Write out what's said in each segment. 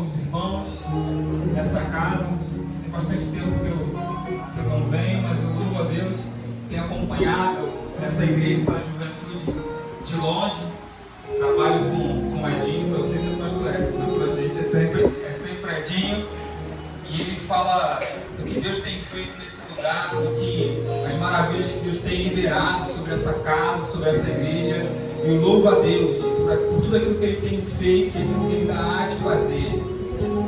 com os irmãos nessa casa. Tem bastante tempo que eu não venho, mas eu louvo a Deus. Tenho acompanhado essa igreja, essa juventude de longe. Trabalho com o Edinho, para você ter o pastor Edson, né? Para a gente é sempre Edinho. E ele fala do que Deus tem feito nesse lugar, do que as maravilhas que Deus tem liberado sobre essa casa, sobre essa igreja. E eu louvo a Deus por tudo aquilo que Ele tem feito e aquilo que Ele ainda há de fazer.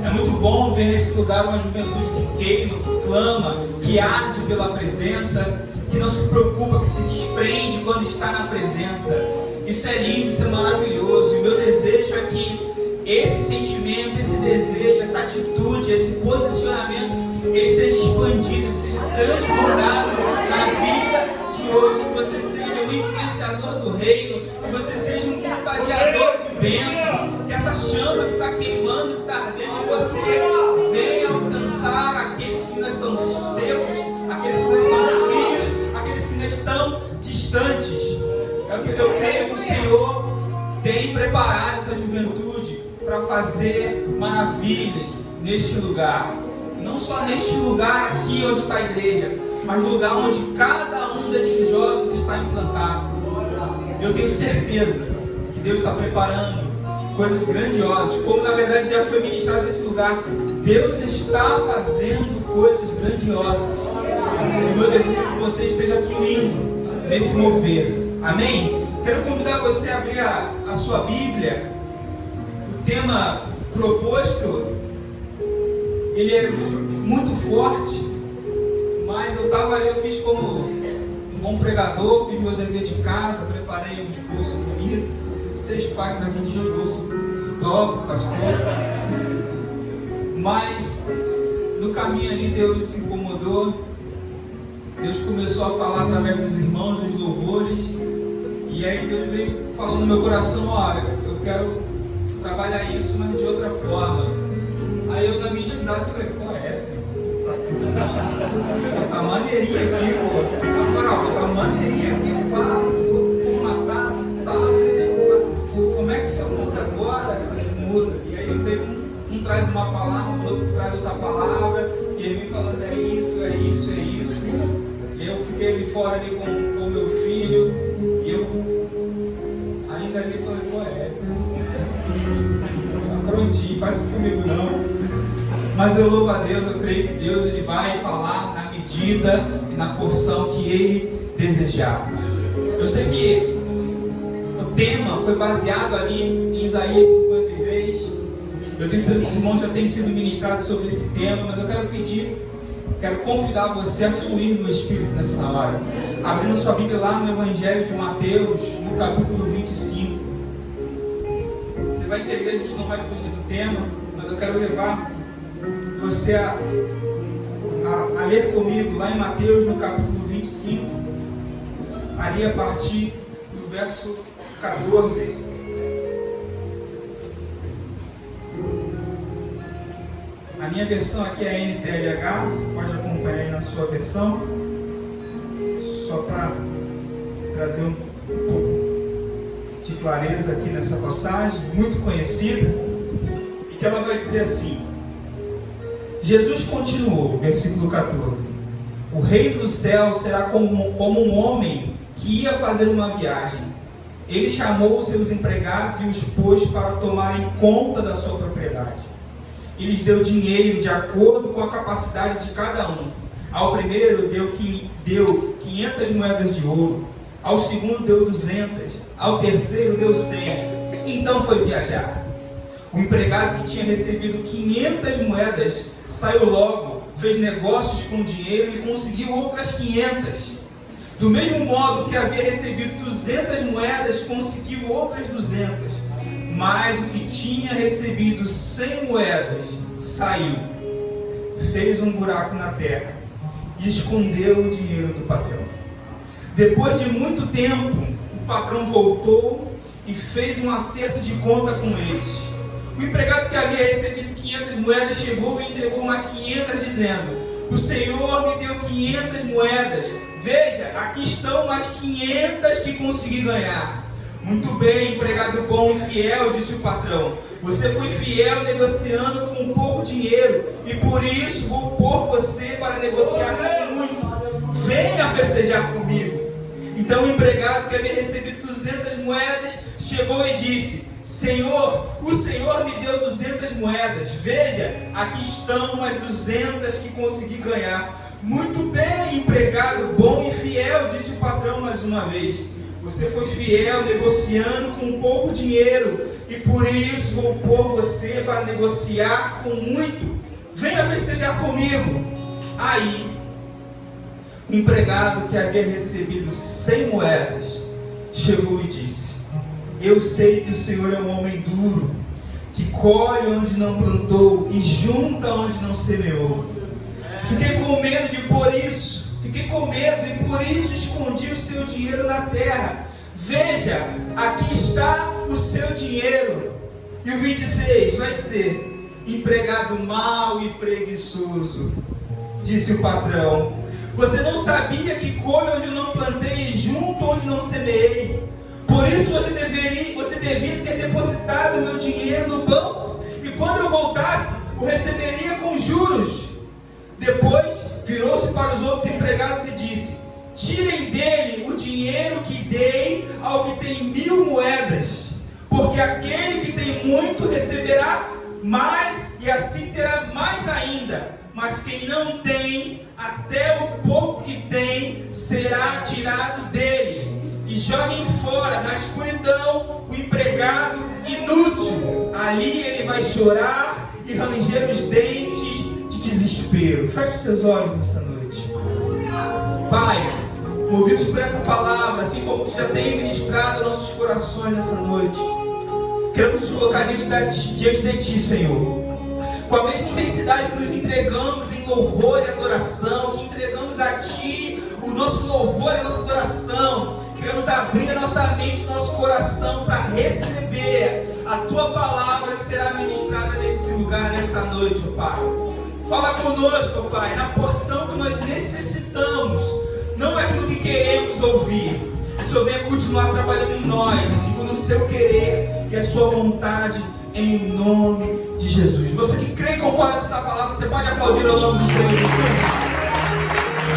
É muito bom ver nesse lugar uma juventude que queima, que clama, que arde pela presença, que não se preocupa, que se desprende quando está na presença. Isso é lindo, isso é maravilhoso. E o meu desejo é que esse sentimento, esse desejo, essa atitude, esse posicionamento, ele seja expandido, ele seja transbordado na vida de hoje. Que você seja um influenciador do reino, que você seja um contagiador de bênção, que essa chama que está queimando, que está ardendo em você, venha alcançar aqueles que ainda estão secos, aqueles que ainda estão frios, aqueles que ainda estão distantes. Eu creio que o Senhor tem preparado essa juventude para fazer maravilhas neste lugar. Não só neste lugar aqui onde está a igreja, mas no lugar onde cada um desses jovens está implantado. Eu tenho certeza que Deus está preparando coisas grandiosas, como na verdade já foi ministrado nesse lugar. Deus está fazendo coisas grandiosas. E meu desejo é que você esteja fluindo nesse mover. Amém? Quero convidar você a abrir a sua Bíblia. O tema proposto, ele é muito forte, mas eu fiz como um bom pregador, fiz meu dever de casa, preparei um esboço bonito, 6 páginas aqui de esboço top, pastor. Mas no caminho ali Deus se incomodou, Deus começou a falar através dos irmãos, dos louvores, e aí Deus veio falando no meu coração: olha, eu quero trabalhar isso, mas de outra forma. Aí eu, na minha intimidade, falei: pô, é essa? Tá maneirinha aqui, pô. Na moral, tá maneirinha aqui, pá. Vou matar, tá. Como é que você muda agora? Muda. E aí veio um traz uma palavra, o outro traz outra palavra, e ele vem falando: é isso, é isso, é isso. E eu fiquei ali fora ali com o meu filho, e eu ainda ali falei: pô, prontinho, parece comigo não. Mas eu louvo a Deus, eu creio que Deus ele vai falar na medida e na porção que Ele desejar. Eu sei que o tema foi baseado ali em Isaías 53. Eu tenho certeza que os irmãos já têm sido ministrados sobre esse tema, mas eu quero convidar você a fluir no Espírito nessa hora. Abrindo sua Bíblia lá no Evangelho de Mateus, no capítulo 25. Você vai entender, a gente não vai fugir do tema, mas eu quero levar você a ler comigo lá em Mateus, no capítulo 25, ali a partir do verso 14. A minha versão aqui é a NTLH, você pode acompanhar aí na sua versão, só para trazer um pouco de clareza aqui nessa passagem, muito conhecida, e que ela vai dizer assim: Jesus continuou, versículo 14: o reino do céu será como um homem que ia fazer uma viagem. Ele chamou os seus empregados e os pôs para tomarem conta da sua propriedade. E lhes deu dinheiro de acordo com a capacidade de cada um. Ao primeiro deu 500 moedas de ouro, ao segundo deu 200, ao terceiro deu 100. Então foi viajar. O empregado que tinha recebido 500 moedas saiu logo, fez negócios com o dinheiro e conseguiu outras 500. Do mesmo modo que havia recebido 200 moedas, conseguiu outras 200. Mas o que tinha recebido 100 moedas saiu, fez um buraco na terra e escondeu o dinheiro do patrão. Depois de muito tempo, o patrão voltou e fez um acerto de conta com eles. O empregado que havia recebido 500 moedas chegou e entregou mais 500, dizendo: o Senhor me deu 500 moedas. Veja, aqui estão mais 500 que consegui ganhar. Muito bem, empregado bom e fiel, disse o patrão. Você foi fiel negociando com pouco dinheiro, e por isso vou pôr você para negociar com muito. Venha festejar comigo. Então o empregado, que havia recebido 200 moedas, chegou e disse: Senhor, o Senhor me deu 200 moedas. Veja, aqui estão as 200 que consegui ganhar. Muito bem, empregado bom e fiel, disse o patrão mais uma vez. Você foi fiel negociando com pouco dinheiro, e por isso vou pôr você para negociar com muito. Venha festejar comigo. Aí, o empregado, que havia recebido 100 moedas, chegou e disse: Eu sei que o Senhor é um homem duro, que colhe onde não plantou e junta onde não semeou. Fiquei com medo e por isso escondi o seu dinheiro na terra. Veja, aqui está o seu dinheiro. E o 26 vai dizer: empregado mau e preguiçoso, disse o patrão, você não sabia que colho onde eu não plantei e junto onde não semeei? Por isso você devia ter depositado meu dinheiro no banco, e quando eu voltasse, o receberia com juros. Depois virou-se para os outros empregados e disse: tirem dele o dinheiro que dei ao que tem 1000 moedas, porque aquele que tem muito receberá mais, e assim terá mais ainda. Mas quem não tem, até o pouco que tem será tirado dele. E joguem fora na escuridão o empregado inútil. Ali ele vai chorar e ranger os dentes de desespero. Feche seus olhos nesta noite. Pai, movidos por essa palavra, assim como já tem ministrado nossos corações nessa noite, queremos nos colocar diante de Ti, Senhor, com a mesma intensidade que nos entregamos em louvor e adoração, que entregamos a Ti o nosso louvor e a nossa adoração. Queremos abrir a nossa mente e nosso coração para receber a Tua palavra que será ministrada nesse lugar, nesta noite, ó Pai. Fala conosco, ó Pai, na porção que nós necessitamos, não aquilo que queremos ouvir. Que o Senhor venha continuar trabalhando em nós, segundo o Seu querer e a Sua vontade, em nome de Jesus. Você que crê e concorda com essa palavra, você pode aplaudir ao nome do Senhor Jesus.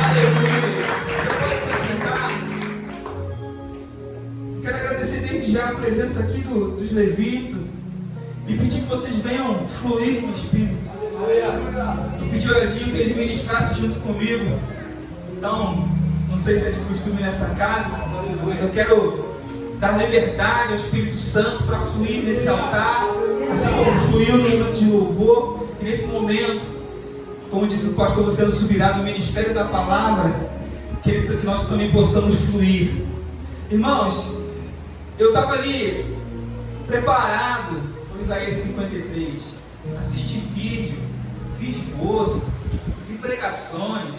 Aleluia. Você pode se sentar. Quero agradecer desde já a presença aqui dos levitas e pedir que vocês venham fluir no Espírito. Eu pedi ao Edinho que eles ministrassem junto comigo. Então, não sei se é de costume nessa casa, mas eu quero dar liberdade ao Espírito Santo para fluir nesse altar, assim como fluiu no momento de louvor. E nesse momento, como disse o pastor Luciano Subirá, no ministério da palavra, que nós também possamos fluir. Irmãos, eu estava ali preparado por Isaías 53, assisti vídeo, vi esboço, vi pregações,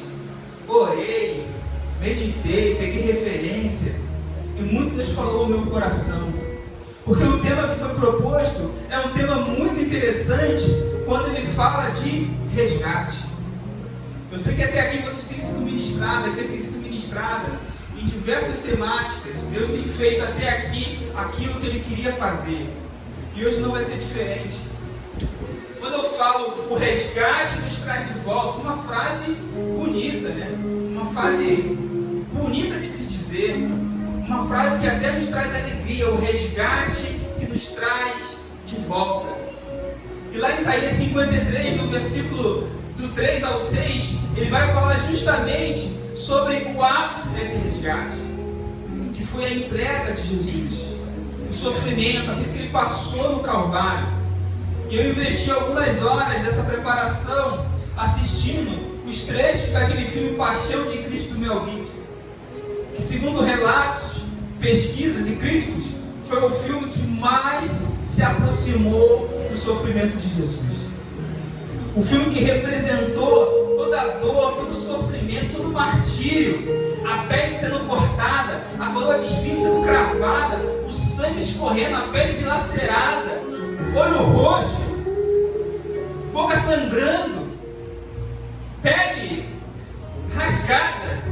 orei, meditei, peguei referência, e muito Deus falou no meu coração, porque o tema que foi proposto é um tema muito interessante quando ele fala de resgate. Eu sei que até aqui vocês têm sido ministrados, a igreja tem sido ministrada em diversas temáticas. Deus tem feito até aqui aquilo que Ele queria fazer, e hoje não vai ser diferente. Quando eu falo o resgate nos traz de volta, uma frase bonita, né? Uma frase bonita de se dizer, uma frase que até nos traz alegria, o resgate que nos traz de volta. E lá em Isaías 53, no versículo do 3 ao 6, ele vai falar justamente sobre o ápice desse resgate, que foi a entrega de Jesus, o sofrimento, aquilo que ele passou no Calvário. E eu investi algumas horas dessa preparação assistindo os trechos daquele filme Paixão de Cristo do Mel Gibson, que, segundo relatos, pesquisas e críticos, foi o filme que mais se aproximou do sofrimento de Jesus. O filme que representou toda a dor, todo o sofrimento, todo o martírio, a pele sendo cortada, a coroa de espinhos sendo cravada, o sangue escorrendo, a pele dilacerada, olho roxo, boca sangrando, pele rasgada.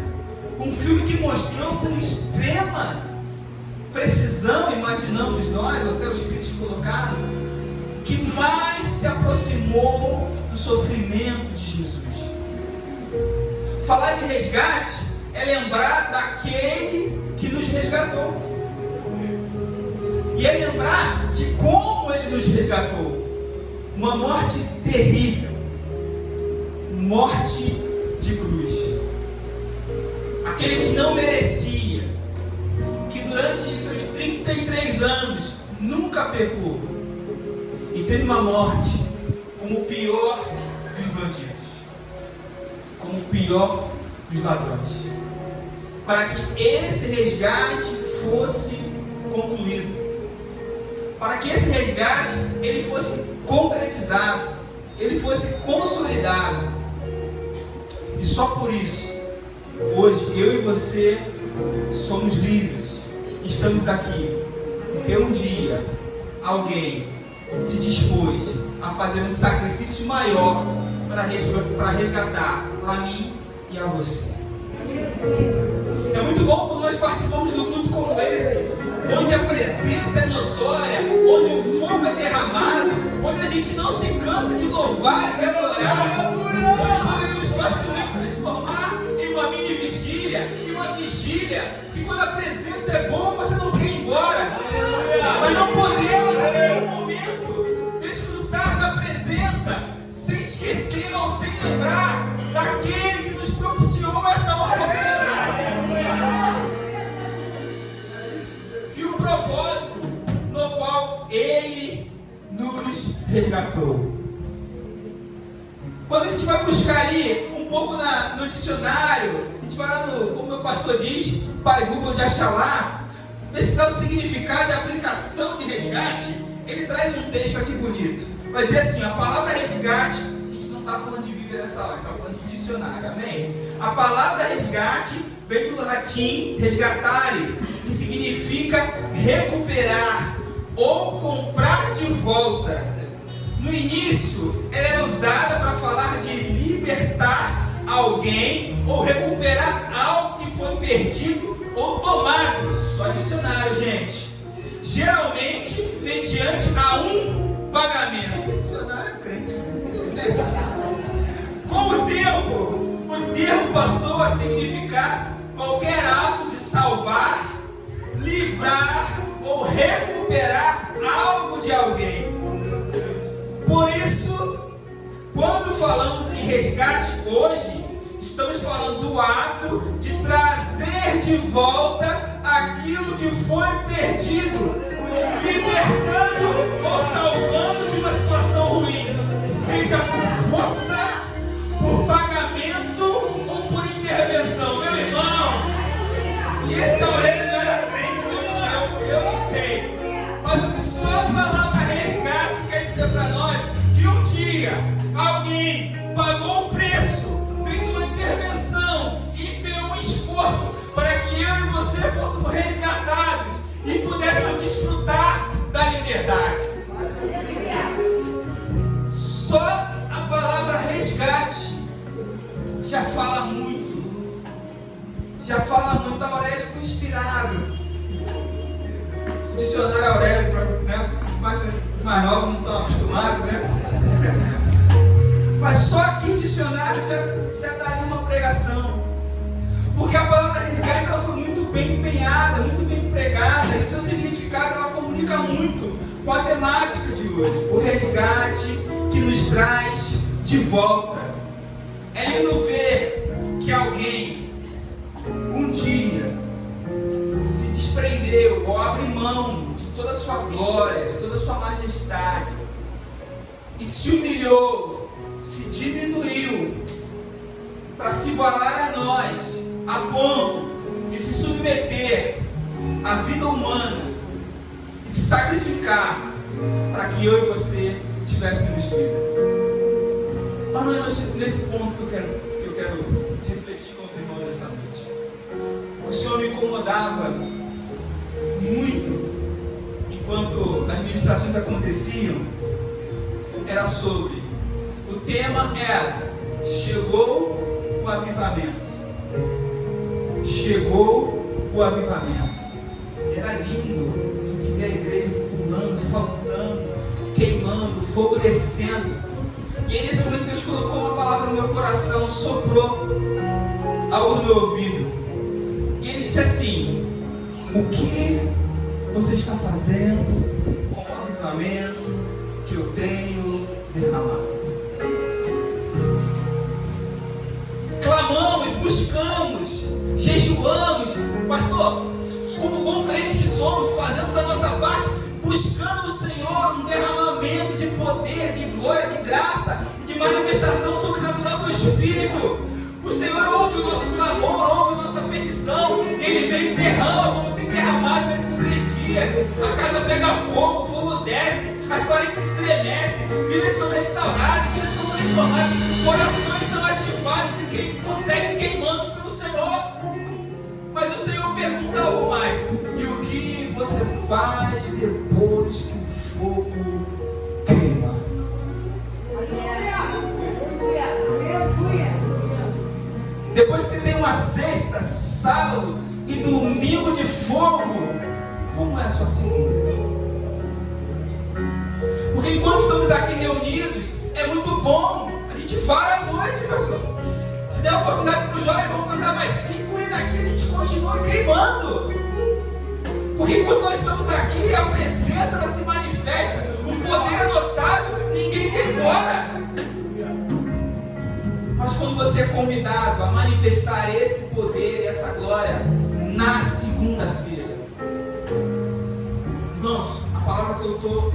Um filme que mostrou com extrema precisão e dor, do sofrimento de Jesus. Falar de resgate é lembrar daquele que nos resgatou. E é lembrar de como ele nos resgatou. Uma morte terrível. Morte de cruz. Aquele que não merecia, que durante seus 33 anos nunca pecou e teve uma morte como o pior dos bandidos, como o pior dos ladrões, para que esse resgate fosse concluído, para que esse resgate ele fosse concretizado, ele fosse consolidado. E só por isso, hoje, eu e você somos livres, estamos aqui, porque um dia alguém se dispôs a fazer um sacrifício maior para resgatar a mim e a você. É muito bom quando nós participamos de um culto como esse, onde a presença é notória, onde o fogo é derramado, onde a gente não se cansa de louvar e de adorar, onde poderíamos facilmente transformar em uma mini vigília, em uma vigília que quando a presença é boa você não quer ir embora, mas não podemos em nenhum momento desfrutar da presença sem esquecer ou sem lembrar daquele que nos propiciou essa oportunidade e o propósito no qual ele nos resgatou. Quando a gente vai buscar ali um pouco no dicionário, a gente vai lá no, como o meu pastor diz, para o Google de Achalá, pesquisar o significado e a aplicação de resgate, ele traz um texto aqui bonito. Vai dizer assim, a palavra resgate, a gente não está falando de Bíblia nessa hora, está falando de dicionário, amém? A palavra resgate vem do latim resgatare, que significa recuperar ou comprar de volta. No início, ela era usada para falar de libertar alguém ou recuperar algo que foi perdido ou tomado. Só dicionário, gente. Geralmente, mediante a um pagamento. Dicionário é crente. Com o termo passou a significar qualquer ato de salvar, livrar ou recuperar algo de alguém. Por isso, quando falamos em resgate hoje, estamos falando do ato de trazer de volta aquilo que foi perdido, libertando ou salvando de uma situação ruim, seja por força, por pagamento ou por intervenção. Meu irmão, se esse Aurélio não era crente, eu não sei, mas o que só a palavra resgate quer dizer para nós que um dia alguém pagou o preço, fez uma intervenção e empenhou um esforço para que eu e você fôssemos resgatados e pudéssemos desfrutar da liberdade. Só a palavra resgate já fala muito. Já fala muito. A Aurélio foi inspirado. O dicionário Aurélio, né? Os mais novos não estão acostumados, né? Mas só aqui o dicionário já daria uma pregação. Porque a palavra resgate ela foi muito bem empenhada, muito bem empregada, e o seu significado ela comunica muito com a temática de hoje. O resgate que nos traz de volta. É lindo ver que alguém um dia se desprendeu ou abre mão de toda a sua glória, de toda a sua majestade, e se humilhou, se diminuiu para se igualar a nós, a ponto de se submeter à vida humana e se sacrificar para que eu e você tivéssemos vida. Mas não é nesse ponto que eu quero refletir com os irmãos nessa noite. O Senhor me incomodava muito enquanto as ministrações aconteciam. Era sobre, o tema era, chegou o avivamento. Chegou o avivamento. Era lindo a gente ver a igreja pulando, saltando, queimando, fogo descendo. E aí, nesse momento Deus colocou uma palavra no meu coração, soprou algo no meu ouvido. E Ele disse assim: o que você está fazendo com o avivamento que eu tenho derramado? Clamamos, buscamos, jejuamos, pastor, como bom crente que somos, fazemos a nossa parte, buscando o Senhor, um derramamento de poder, de glória, de graça, de manifestação sobrenatural do Espírito. O Senhor ouve o nosso clamor, ouve a nossa petição, Ele vem e derrama, como tem derramado nesses 3 dias. A casa pega fogo, o fogo desce, as paredes se estremecem, vidas são restauradas, vidas são transformadas, corações são ativados e quem conseguem queimando pelo Senhor. Mas o Senhor pergunta algo mais: e o que você faz depois que o fogo queima? Depois que você tem uma sexta, sábado e domingo de fogo, como é a sua segunda? Porque enquanto estamos aqui reunidos, é muito bom. A gente fala à noite, pastor. Se der oportunidade para o jovem, vamos cantar mais 5 e daqui a gente continua queimando. Porque quando nós estamos aqui, a presença ela se manifesta, o poder é notável, ninguém quer ir embora. Mas quando você é convidado a manifestar esse poder e essa glória na segunda-feira, irmãos, a palavra que eu estou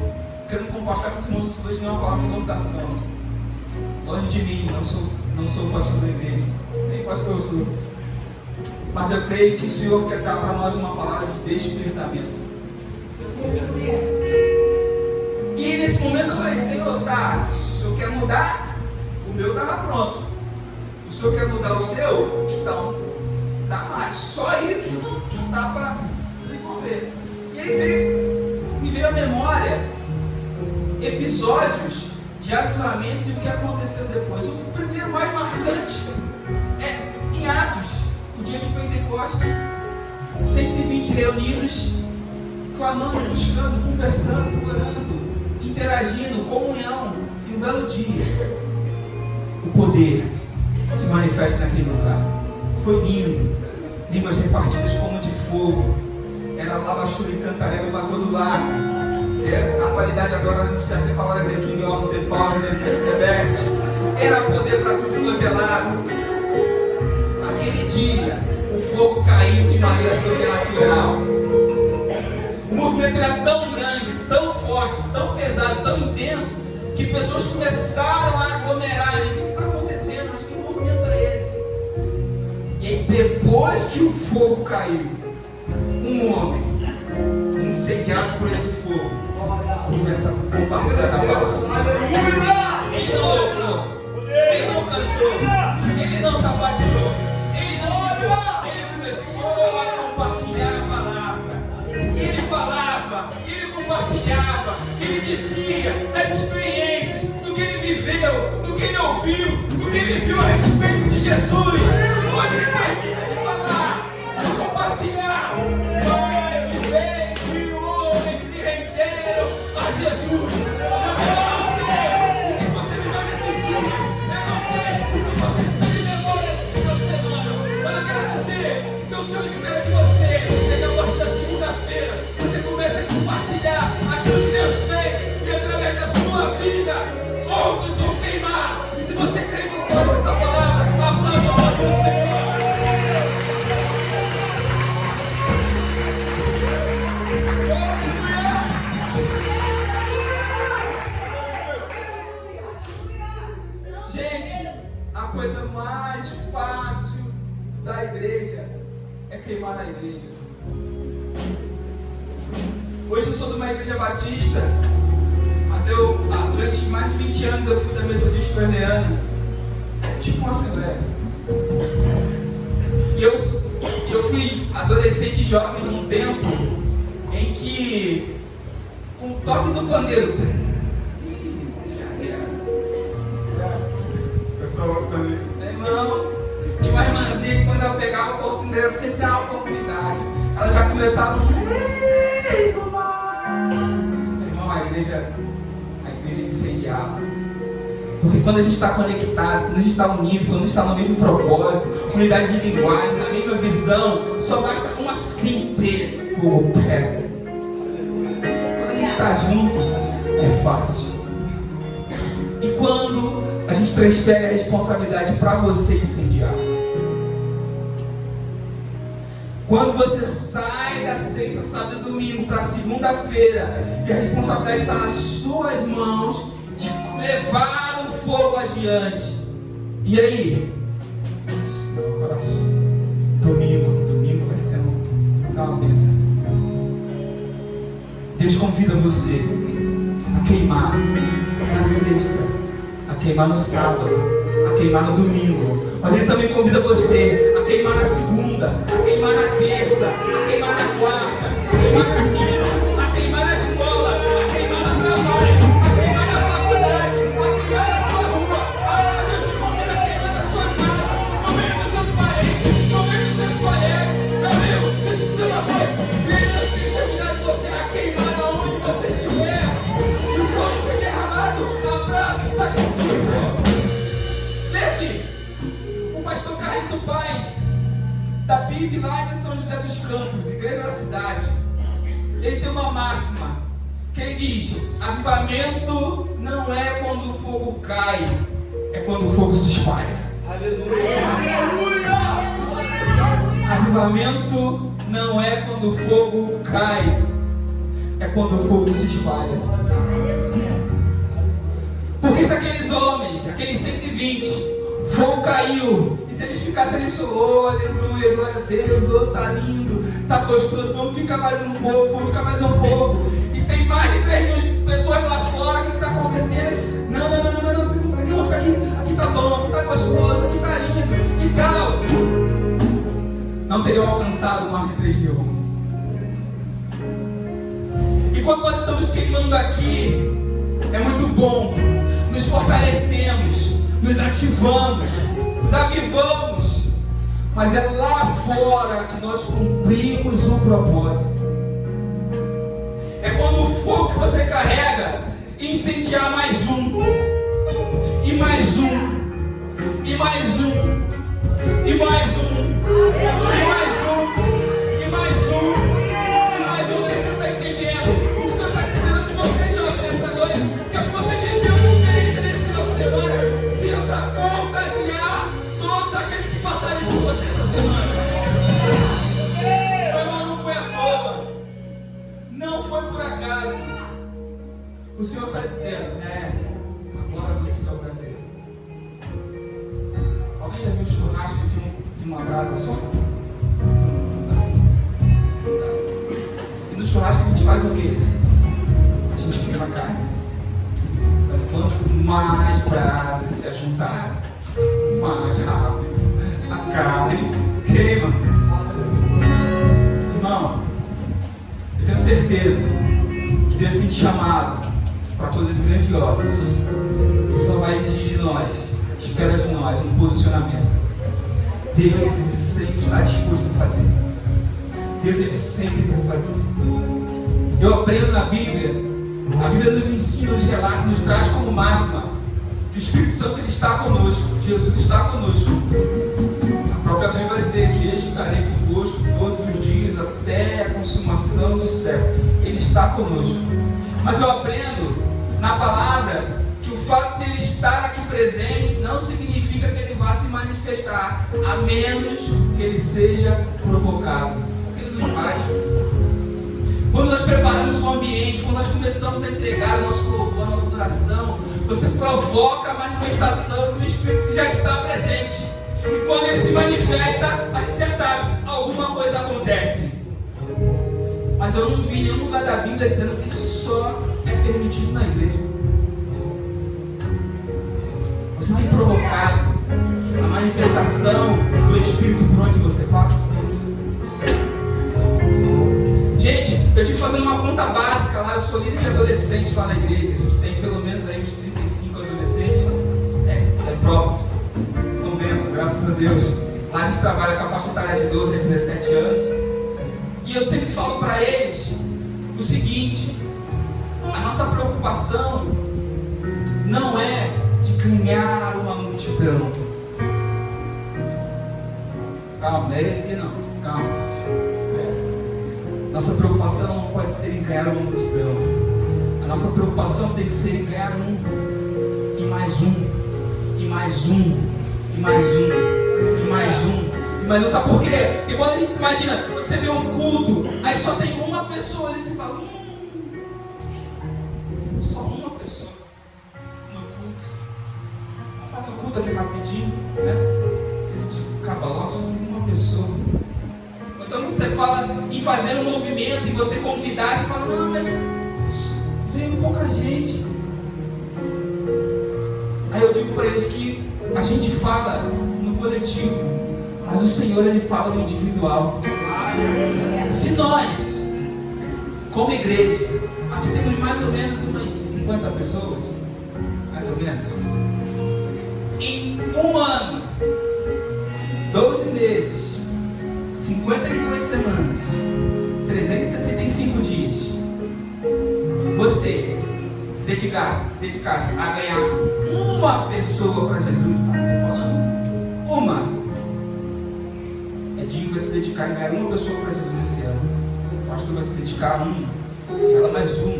querendo compartilhar com os irmãos essa noite não é uma palavra de exaltação. Longe de mim, não sou pastor da igreja, nem pastor eu sou. Mas eu creio que o Senhor quer dar para nós uma palavra de despertamento. E nesse momento eu falei: Senhor, tá, se o Senhor quer mudar, o meu estava pronto. O Senhor quer mudar o seu? Então, dá mais. Só isso não dá para desenvolver. E aí me veio à memória episódios de avivamento e o que aconteceu depois. O primeiro mais marcante é em Atos, o dia de Pentecostes, 120 reunidos, clamando, buscando, conversando, orando, interagindo, comunhão. E um belo dia, o poder se manifesta naquele lugar. Foi lindo, línguas repartidas como de fogo, era lava, chuva e cantarela para todo lado. A qualidade agora, não precisa ter falado The King of the Power, the Best. Era poder para tudo quanto é lado. Naquele dia, o fogo caiu de maneira sobrenatural. O movimento era tão grande, tão forte, tão pesado, tão intenso, que pessoas começaram a aglomerar. O que está acontecendo? Mas que movimento é esse? E aí, depois que o fogo caiu, um homem, incendiado por esse fogo, começa a compartilhar a palavra. Ele não louvou, ele não cantou, ele não sapateou, ele não ficou, ele começou a compartilhar a palavra. E ele falava, ele compartilhava, ele dizia das experiências, do que ele viveu, do que ele ouviu, do que ele viu a respeito de Jesus. E quando ele termina de falar, de compartilhar, Jesus, eu não sei o que você viveu nesses dias, eu não sei o que você está me lembrando nesse final de semana, mas eu quero dizer que o Senhor espera de você, que a partir da segunda-feira você comece a compartilhar aquilo que Deus fez, e através da sua vida, outros vão queimar. E se você crê com toda essa palavra, aplauda a voz do Senhor. A coisa mais fácil da igreja é queimar na igreja. Hoje eu sou de uma igreja batista, mas durante mais de 20 anos eu fui da Metodista Verdeana, tipo uma assembleia. E eu fui adolescente jovem num tempo em que, com o toque do pandeiro, irmão, tinha uma irmãzinha que quando ela pegava a oportunidade, ela sempre dava a oportunidade. Ela já começava irmão, a igreja incendiava. Porque quando a gente está conectado, quando a gente está unido, quando a gente está no mesmo propósito, unidade de linguagem, na mesma visão, só basta uma centelha, fogo pega. Quando a gente está junto, é fácil. E quando a gente transfere a responsabilidade para você incendiar, quando você sai da sexta, sábado e domingo para segunda-feira e a responsabilidade está nas suas mãos de levar o fogo adiante. E aí? Domingo vai ser uma bênção. Deus convida você a queimar na sexta, a queimar no sábado, a queimar no domingo. Mas Ele também convida você a queimar na segunda, a queimar na terça, a queimar na quarta, a queimar na quinta, a queimar na escola, a queimar no trabalho, a queimar na faculdade, a queimar na sua rua. Deus te convida a queimar na sua casa, no meio dos seus parentes, no meio dos seus colegas. Meu amigo, deixa eu dizer uma coisa. Deus tem convidado você a queimar aonde você estiver. O fogo foi derramado, a brasa está contigo. Leve o pastor Carlito Paz, da PIB lá de São José dos Campos, igreja da cidade. Ele tem uma máxima que ele diz: avivamento não é quando o fogo cai, é quando o fogo se espalha. Aleluia. Avivamento não é quando o fogo cai, é quando o fogo se espalha. Porque se aqueles homens, aqueles 120, o fogo caiu, e se eles ficassem ali só, oh, aleluia, glória a Deus, oh, tá lindo, tá gostoso, vamos ficar mais um pouco, vamos ficar mais um pouco. E tem mais de 3 mil pessoas lá fora, o que está acontecendo? Eles, não, vamos ficar aqui tá bom, aqui tá gostoso, aqui tá lindo, e tal. Não teriam alcançado mais de 3 mil homens. E quando nós estamos queimando aqui, é muito bom, nos fortalecemos, nos ativamos, nos avivamos, mas é lá fora que nós cumprimos o propósito. É quando o fogo que você carrega incendiar mais um, e mais um, e mais um, e mais um, e mais um, e mais um, e mais um. Você está entendendo? O Senhor está ensinando de você, jovem, nessa noite, que é que você viveu de experiência nesse final de semana, sinta contagiar todos aqueles que passarem por você essa semana. Meu irmão, não foi à toa, não foi por acaso. O Senhor está dizendo, agora você vai ao Brasil. Alguém já viu churrasco de uma brasa só? E no churrasco a gente faz o quê? A gente queima a carne. Quanto mais brasas se ajuntar, mais rápido a carne queima. Irmão, eu tenho certeza que Deus tem te chamado para coisas grandiosas. E só vai exigir de nós, espera de nós, um posicionamento. Deus, Ele sempre está disposto a fazer. Deus, Ele sempre quer fazer. Eu aprendo na Bíblia, a Bíblia nos ensina, nos relata, nos traz como máxima que o Espírito Santo, Ele está conosco, Jesus está conosco. A própria Bíblia vai dizer que eu estarei convosco todos os dias até a consumação do século. Ele está conosco. Mas eu aprendo na palavra que o fato de Ele estar aqui presente não significa que Ele vá se manifestar, a menos que Ele seja provocado. Porque Ele não faz. Quando nós preparamos o ambiente, quando nós começamos a entregar o nosso louvor, a nossa adoração, você provoca a manifestação do Espírito que já está presente. E quando Ele se manifesta, a gente já sabe, alguma coisa acontece. Mas eu não vi nenhum lugar da Bíblia dizendo que isso só é permitido na igreja. Você tem provocado a manifestação do Espírito por onde você passa. Gente, eu tive que fazer uma conta básica lá. Eu sou líder de adolescentes lá na igreja. A gente tem pelo menos aí uns 35 adolescentes. É próprios. São bênçãos, graças a Deus. Lá a gente trabalha com a faixa etária de 12 a 17 anos. E eu sempre falo para eles o seguinte: a nossa preocupação não é de ganhar uma multidão. Calma, não é heresia não. Calma. Nossa preocupação não pode ser em ganhar uma multidão. A nossa preocupação tem que ser em ganhar um, e mais um, e mais um, e mais um, e mais um. Mas não sabe por quê? Porque quando a gente imagina, você vê um culto, aí só tem uma pessoa ali e você fala, só uma pessoa no culto. Faz o culto aqui rapidinho, né? A gente acaba logo, só tem uma pessoa. Então você fala em fazer um movimento, e você convidar, você fala, não, mas veio pouca gente. Aí eu digo para eles que a gente fala no coletivo, mas o Senhor, Ele fala no individual. Se nós, como igreja, aqui temos mais ou menos umas 50 pessoas, mais ou menos, em um ano, 12 meses, 52 semanas, 365 dias, você se dedicasse a ganhar uma pessoa para Jesus, estou falando uma. Vai se dedicar em ganhar uma pessoa para Jesus esse ano. O pastor vai se dedicar a uma, e ela mais uma,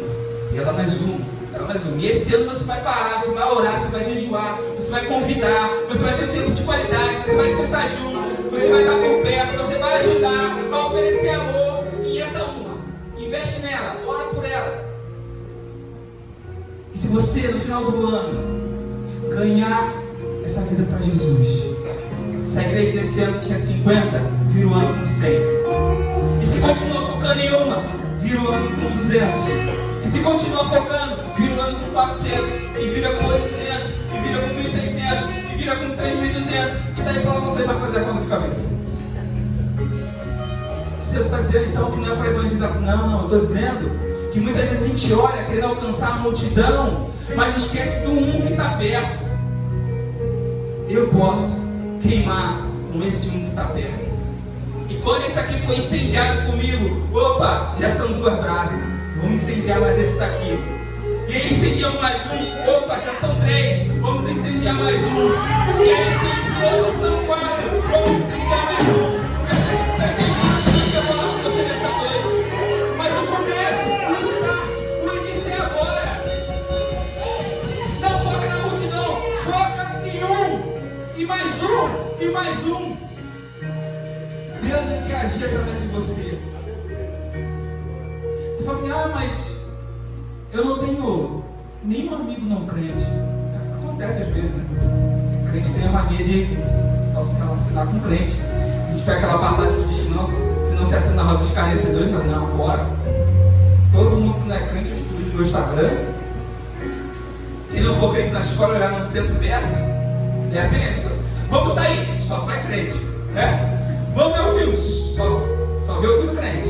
e ela mais uma, e ela mais uma. E esse ano você vai parar, você vai orar, você vai jejuar, você vai convidar, você vai ter tempo de qualidade, você vai sentar junto, você vai estar por perto, você vai ajudar, vai oferecer amor. E essa uma, investe nela, ora por ela. E se você no final do ano ganhar essa vida para Jesus, se a igreja desse ano tinha 50, vira o ano com 100. E se continua focando em uma, vira o ano com 200. E se continua focando, vira o ano com 400. E vira com 800. E vira com 1.600. E vira com 3.200. E daí para você vai fazer a conta de cabeça. Deus está dizendo então que não é para evangelizar. Não, eu estou dizendo que muitas vezes a gente olha querendo alcançar a multidão, mas esquece do um que está perto. Eu posso queimar com esse um que está perto. E quando esse aqui foi incendiado comigo, opa, já são 2 brasas, vamos incendiar mais esse daqui. E aí incendiamos mais um, opa, já são 3, vamos incendiar mais um. E aí opa, são 4, vamos incendiar mais um. Você está entendendo tudo isso que eu vou falar com você nessa noite? Mas o começo, o start, o início é agora. Não foca na multidão, foca em um. E mais um, e mais um. Deus quer agir através de você. Você fala assim, mas eu não tenho nenhum amigo não crente. Acontece às vezes, né? Crente tem a mania de só se relacionar com crente. A gente pega aquela passagem que diz que não, se não se assina na rosa de escarnecedores, fala, não, bora. Todo mundo que não é crente, eu estudo no meu Instagram. Quem não for crente na escola, olhar no centro perto. É assim, vamos sair, só sai crente, né? Vamos ver o filme, só vê o filme crente.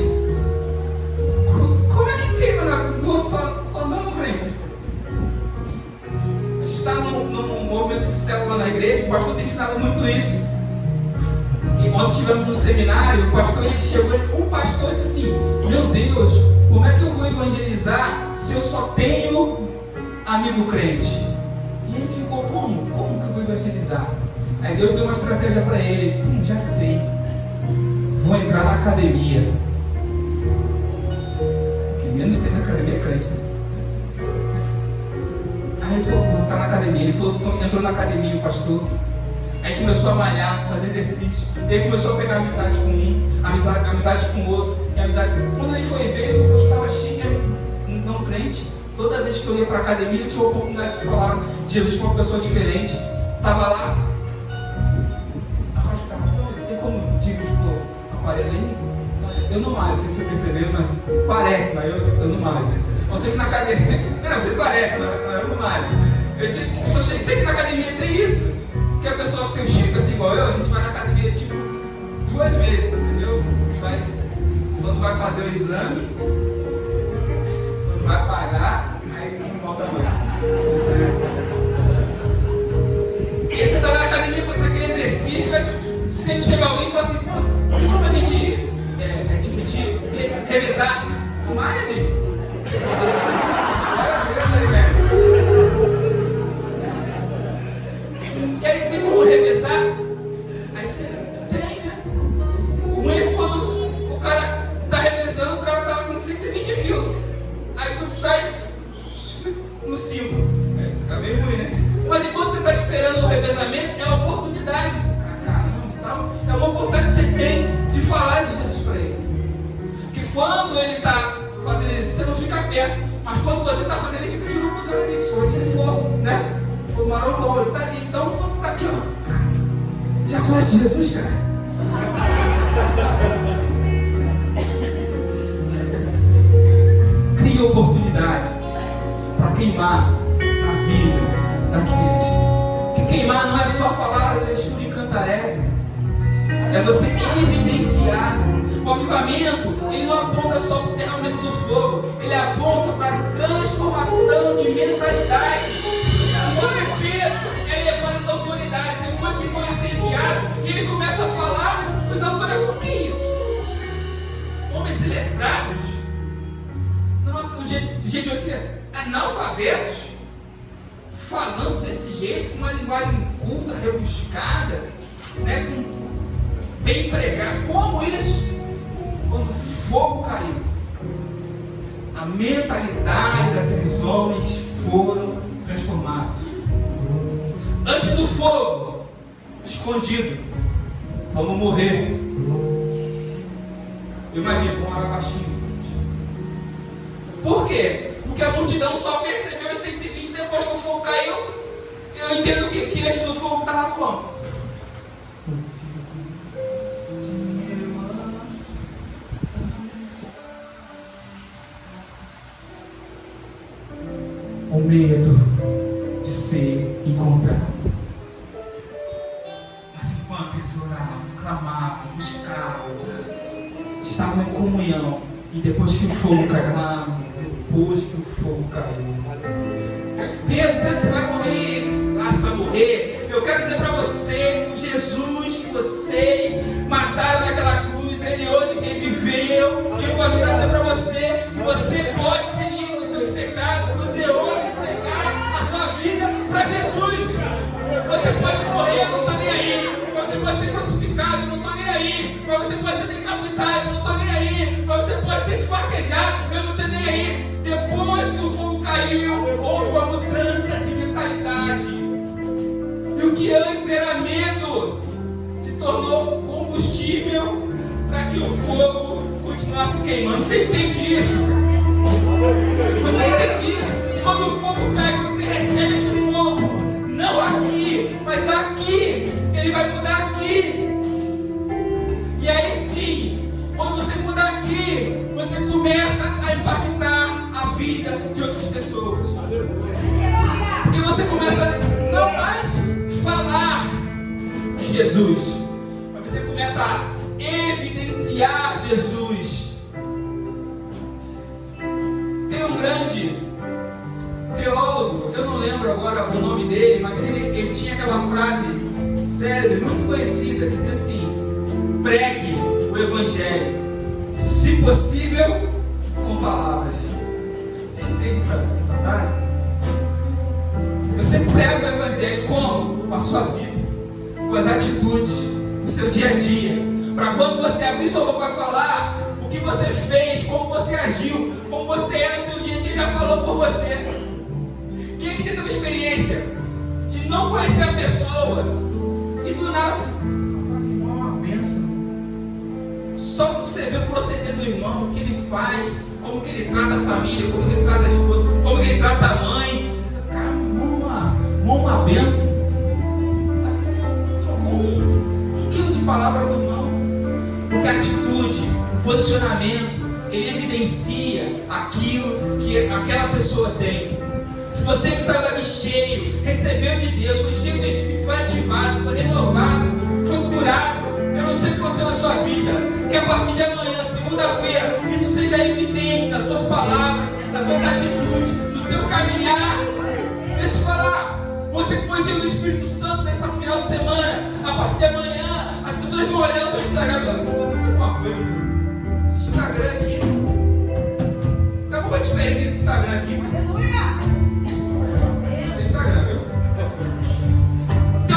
Como é que queima na cultura só dando crente? A gente está num movimento de célula na igreja, o pastor tem ensinado muito isso. E ontem tivemos um seminário, o pastor ele chegou, o pastor disse assim, meu Deus, como é que eu vou evangelizar se eu só tenho amigo crente? E ele ficou, como que eu vou evangelizar? Aí Deus deu uma estratégia para ele, já sei, vou entrar na academia. O que menos tem na academia é crente, né? Aí ele falou, vou entrar na academia. Ele falou, entrou na academia o pastor. Aí começou a malhar, fazer exercício. Ele começou a pegar amizade com um, amizade com o outro, e amizade. Quando ele foi ver, ele falou, eu estava cheio de não crente. Toda vez que eu ia para a academia, eu tinha a oportunidade de falar de Jesus com uma pessoa diferente. Estava lá. Tem como dividir o aparelho aí? Eu não malho, não sei se você percebeu, mas parece, mas eu não malho. Você que na academia. Não, você parece, mas eu não malho. Eu sei que na academia tem isso. Que a pessoa que tem um chico assim igual eu, a gente vai na academia tipo 2 vezes, entendeu? Quando vai fazer o exame, quando vai pagar, aí não volta mais. E você está na academia fazendo aquele exercício, mas sempre chega alguém e fala assim, pô, como a gente dividir, revezar? Tu malha, gente? E aí tem como revezar? Aí você tem, né? O ruim é quando o cara tá revezando, o cara tá com 120 quilos. Aí tu sai no 5. Fica meio ruim, né? Mas enquanto você está esperando o revezamento, é a oportunidade. Caramba, então, é uma oportunidade que você tem de falar de Jesus para ele. Porque quando ele está fazendo isso, você não fica perto. Mas quando você está fazendo, ele fica jurando você ali. Se ele for, né? For marombo, ele está ali. Então, quando está aqui, ó. Cara, já conhece Jesus, cara? Cria oportunidade para queimar a vida daqueles. Porque queimar não é só falar de Exu e Cantaré. É você evidenciar. O avivamento, ele não aponta só para o derramamento do fogo, ele aponta para a transformação de mentalidade. Quando Pedro é levando as autoridades, depois que foi incendiado, ele começa a falar, os autoridades, o que é isso? Homens iletrados, do jeito de hoje, analfabetos, falando desse jeito, com uma linguagem culta, rebuscada, né, bem empregada. Como isso? Quando o fogo caiu, a mentalidade daqueles homens foram transformados. Antes do fogo, escondido, vamos morrer. Imagina, vamos orar baixinho. Por quê? Porque a multidão só percebeu os 120 depois que o fogo caiu. Eu entendo que antes do fogo estava como? O medo de ser encontrado. Mas enquanto eles oravam, clamavam, buscavam, estavam em comunhão, e depois que o fogo caiu, depois que o fogo caiu, Pedro, você vai morrer, você acha que vai morrer? Eu quero dizer para você que o Jesus que vocês mataram naquela cruz, ele hoje reviveu, e eu posso dizer para você que você pode ser livre dos seus pecados, se você hoje entregar a sua vida para Jesus. Você pode morrer, eu não estou nem aí. Você pode ser crucificado, eu não estou nem aí. Mas você pode ser decapitado, eu não estou nem aí. Mas você pode ser esquartejado, eu não estou nem aí. Depois que o fogo caiu, houve uma mudança de mentalidade. E o que antes era medo se tornou combustível para que o fogo continuasse queimando. Você entende isso? Você entende isso? E quando o fogo cai, quando você recebe esse fogo, não aqui, mas aqui, ele vai mudar aqui. E aí sim, quando você muda aqui, você começa a impactar a vida de outras pessoas. Porque você começa não mais falar de Jesus, mas você começa a evidenciar Jesus. Tem um grande teólogo, eu não lembro agora o nome dele, mas ele tinha aquela frase célebre, muito conhecida, que dizia assim: pregue o Evangelho, se possível, com palavras. Você entende essa frase? Você prega o Evangelho como? Com a sua vida, com as atitudes, no seu dia a dia. Para quando você abrir sua boca para falar, o que você fez, como você agiu, como você é no seu dia a dia, já falou por você. Quem é que já teve experiência de não conhecer a pessoa e do nada você uma bênção? Só para você ver o proceder do irmão, o que ele faz, como que ele trata a família, como que ele trata a esposa, como que ele trata a mãe. Você fala, cara, uma bênção. Assim, trocou um quilo de palavra com o irmão. Porque a atitude, o posicionamento, ele evidencia aquilo que aquela pessoa tem. Se você que saiu daqui cheio, recebeu de Deus, foi cheio do Espírito, foi ativado, foi renovado, foi curado, eu não sei o que aconteceu na sua vida, que a partir de amanhã, segunda-feira, isso seja evidente nas suas palavras, nas suas atitudes, no seu caminhar. Deixa eu te falar, você que foi cheio do Espírito Santo nessa final de semana, a partir de amanhã, as pessoas vão olhando o teu Instagram e falando, vou dizer uma coisa, esse Instagram aqui, tem alguma diferença nesse Instagram aqui, mano? Instagram, viu? Tem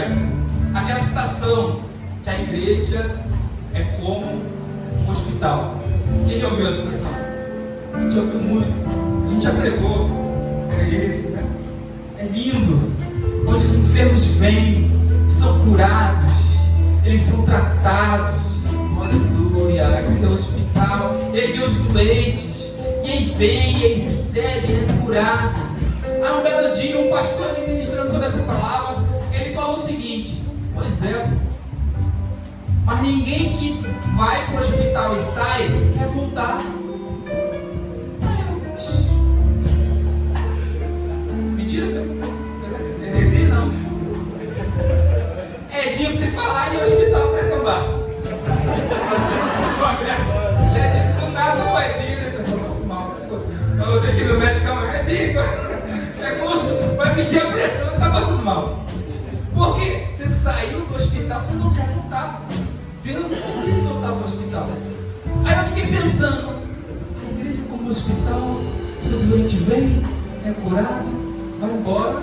dizia aquela citação que a igreja é como um hospital. Quem já ouviu essa expressão? A gente já ouviu muito, a gente já pregou. É isso, né? É lindo, onde os enfermos vêm, são curados, eles são tratados. Aleluia, aquele é o hospital. Ele vê os doentes, e ele vem, ele recebe, ele é curado. Há um belo dia, um pastor me ministrando sobre essa palavra, ele falou o seguinte: pois é, mas ninguém que vai para o hospital e sai quer voltar. Mentira, heresia não. É dia você falar e o hospital pressão baixa. É dia do nada, não é dia, eu passo mal. Eu tenho que ir no médico, é dia, é curso, vai pedir a pressão, tá passando mal. Porque você saiu do hospital, você não quer voltar. Viu? Por que não estava no hospital? Aí eu fiquei pensando, a igreja como hospital, o doente vem, é curado, vai embora,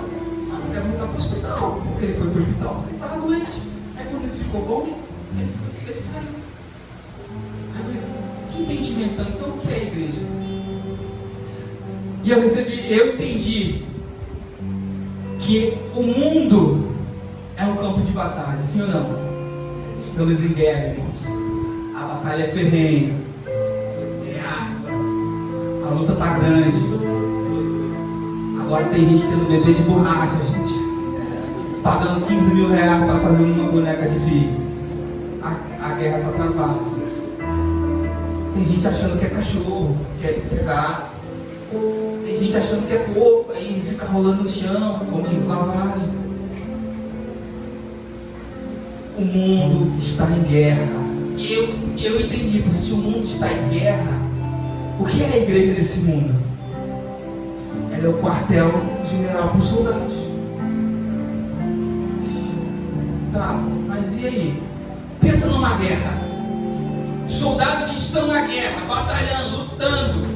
mas não quer voltar para o hospital, porque ele foi para o hospital, porque ele estava doente. Aí quando ele ficou bom, ele saiu. Aí eu falei, que entendimento então o que é a igreja? E eu entendi que o mundo é um campo de batalha, sim ou não? Estamos em guerra, irmãos. A batalha é ferrenha. A luta está grande. Agora tem gente tendo bebê de borracha, gente. Pagando 15 mil reais para fazer uma boneca de filho. A guerra está travada. Tem gente achando que é cachorro, que é gato. Tem gente achando que é porco, aí fica rolando no chão, comendo lavagem. O mundo está em guerra. E eu entendi, mas se o mundo está em guerra, o que é a igreja nesse mundo? Ela é o quartel-general para os soldados. Tá, mas e aí? Pensa numa guerra. Soldados que estão na guerra, batalhando, lutando,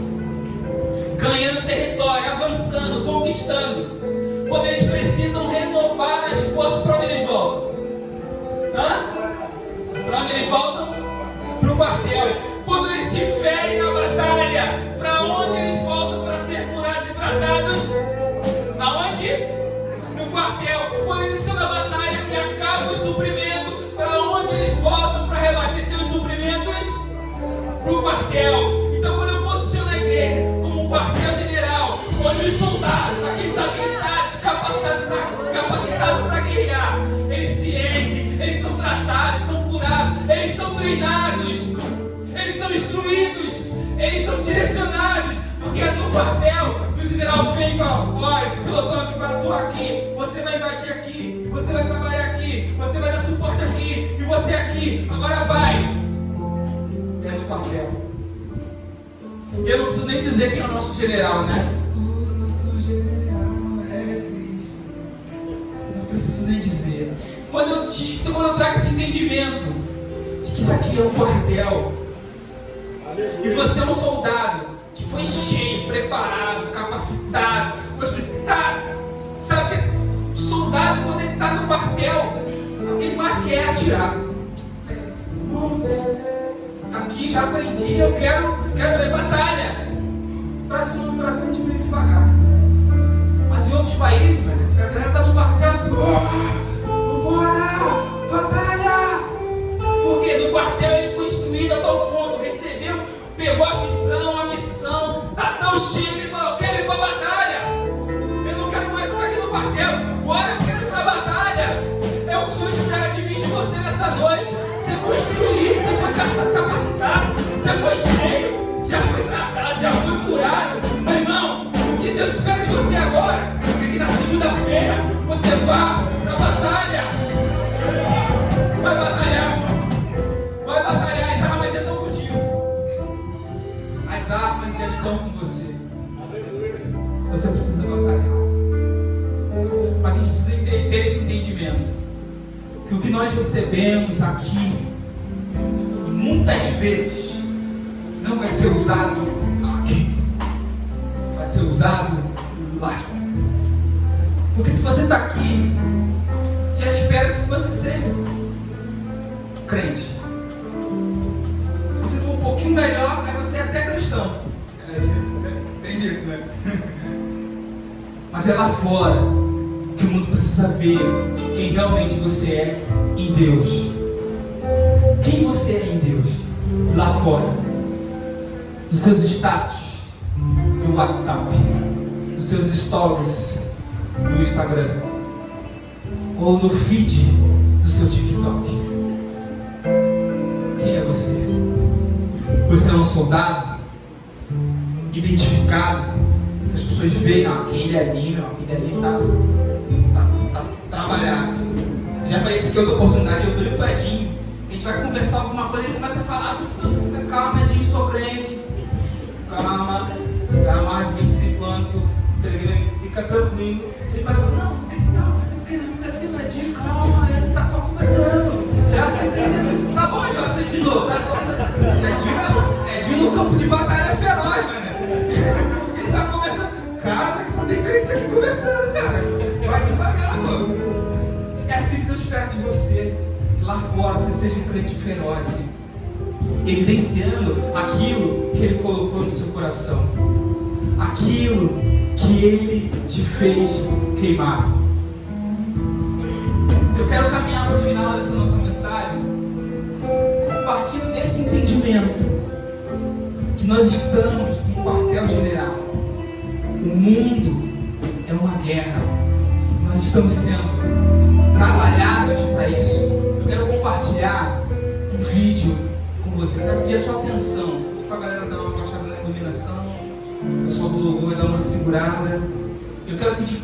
ganhando território, avançando, conquistando. Quando eles precisam renovar as forças, para onde eles voltam? Para onde eles voltam? Para o quartel. Quando eles se ferem na batalha, para onde eles voltam para ser curados e tratados? Aonde? No quartel. Quando eles estão na batalha e acabam o suprimento, para onde eles voltam para reabastecer os suprimentos? Para o quartel. Então quando eu posiciono a igreja como um quartel general, onde os soldados, aqueles habilitados, capacitados para guerrear, eles se enchem, eles são tratados, são curados, eles são treinados, eles são instruídos, eles são direcionados, porque é do quartel que o general vem e fala: ó, esse pelotão que vai atuar aqui, você vai invadir aqui, você vai trabalhar aqui, você vai dar suporte aqui, e você aqui, agora vai. É do quartel. Eu não preciso nem dizer quem é o nosso general, né? O nosso general é Cristo. Não preciso nem dizer. Quando eu trago esse entendimento de que isso aqui é um quartel, e você é um soldado que foi cheio, preparado, capacitado, foi estudado, sabe? O soldado, quando ele está no quartel, o que ele mais quer é atirar. Aqui já aprendi, eu quero ver batalha. No Brasil a gente veio devagar. Mas em outros países, a galera está no quartel. Vambora! Batalha! Porque no quartel ele foi instruído a tal ponto, recebeu, pegou a missão, está tão cheio que ele falou: eu quero ir para a batalha. Eu não quero mais ficar aqui no quartel. Bora, eu quero ir para a batalha. É o que o Senhor espera de mim e de você nessa noite. Você foi instruído, você foi capacitado, você foi cheio, já foi tratado, já foi curado. Meu irmão, o que Deus espera de você agora é que na segunda-feira você vá para a batalha. Vai batalhar, as armas já estão contigo. As armas já estão com você. Você precisa batalhar. Mas a gente precisa ter esse entendimento que o que nós recebemos aqui muitas vezes não vai ser usado aqui, vai ser usado lá. Porque se você está aqui e a espera-se que você seja crente. Se você for um pouquinho melhor, aí você é até cristão. Entende isso, né? Mas é lá fora que o mundo precisa ver quem realmente você é em Deus. Quem você é em Deus? Lá fora, nos seus status do WhatsApp, nos seus stories do Instagram, ou no feed do seu TikTok. Quem é você? Você é um soldado identificado? As pessoas veem, aquele ali tá trabalhando. Já falei isso aqui outra oportunidade, eu brinco com o Edinho. A gente vai conversar alguma coisa e ele começa a falar, calma, Edinho, sou crente. Calma, tá mais de 25 anos, fica tranquilo. Ele começa a falar, não, Edinho, calma, ele tá só conversando. Já aceitei, tá bom, já aceitei de novo, tá só. Edinho no campo de batalha é feroz, mano. Ele tá conversando, cara, só tem crente aqui conversando, cara. Vai devagar, mano. É assim que Deus espera de você, que lá fora você seja um crente feroz, evidenciando aquilo que Ele colocou no seu coração, aquilo que Ele te fez queimar. Eu quero caminhar para o final dessa nossa mensagem, partindo desse entendimento que nós estamos no quartel-general. O mundo é uma guerra. Nós estamos sendo trabalhados para isso. Eu quero compartilhar um vídeo com você. Eu quero pedir a sua atenção. Tipo, a galera dá uma baixada na iluminação, o pessoal do louvor dá uma segurada. Eu quero pedir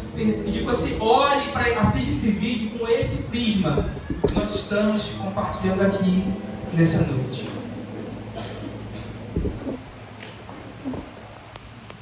que você olhe para assista esse vídeo com esse prisma que nós estamos compartilhando aqui nessa noite.